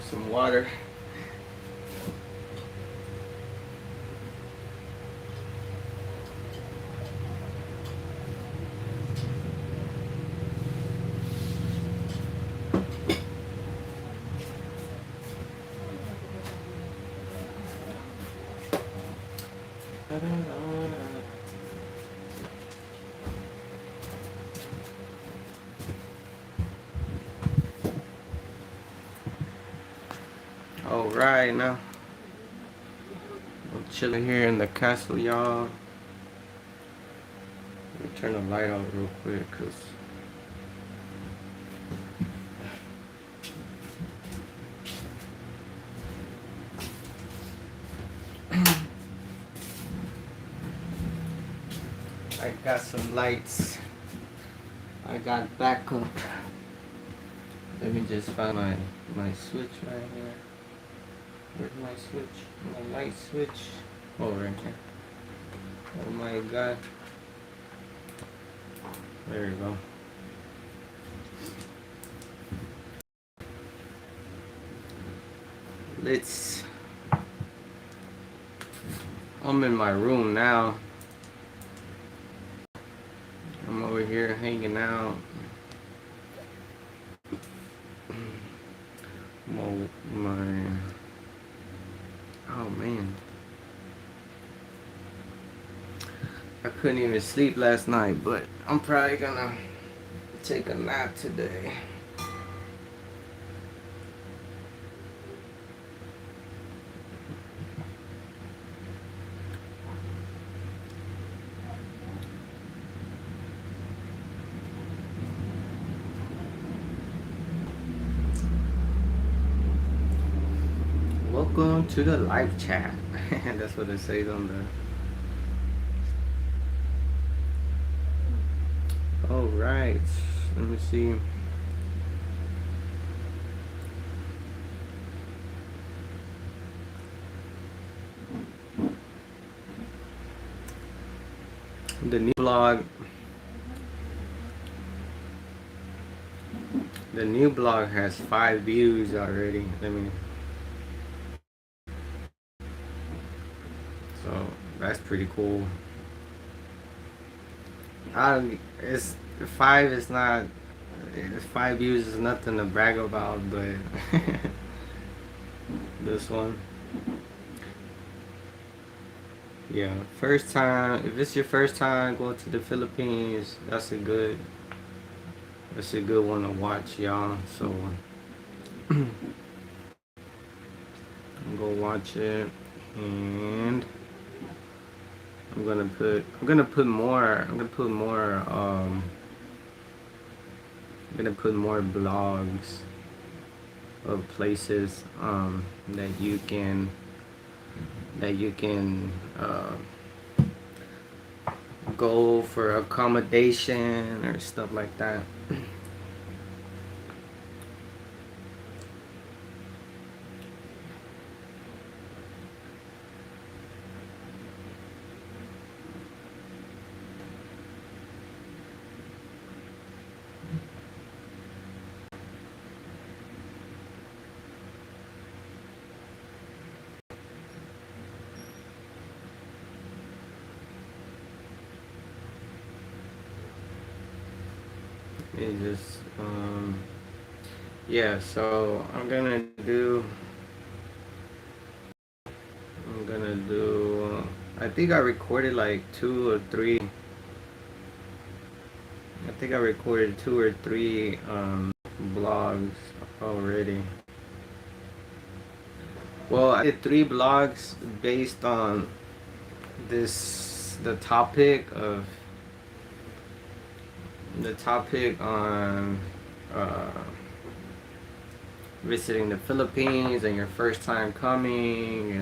some water. Alright, now I'm chilling here in the castle, y'all. Let me turn the light off real quick, cause I got some lights. I got backup. Let me just find my switch right here. Where's my switch? My light switch. Oh, right here. Oh my god. There you go. I'm in my room now. I'm over here hanging out. Oh man. I couldn't even sleep last night, but I'm probably gonna take a nap today. Welcome to the live chat. That's what it says on the. All right, let me see. The new blog. The new blog has 5 views already. So that's pretty cool. It's 5. It's not. 5 views is nothing to brag about, but this one. Yeah, first time. If it's your first time going to the Philippines, that's a good one to watch, y'all. So go watch it, and I'm gonna put more blogs of places that you can go for accommodation or stuff like that. It just yeah, so I'm gonna do I think I recorded like 2 or 3. I think I recorded 2 or 3 blogs already. Well, I did 3 blogs based on the topic on visiting the Philippines and your first time coming,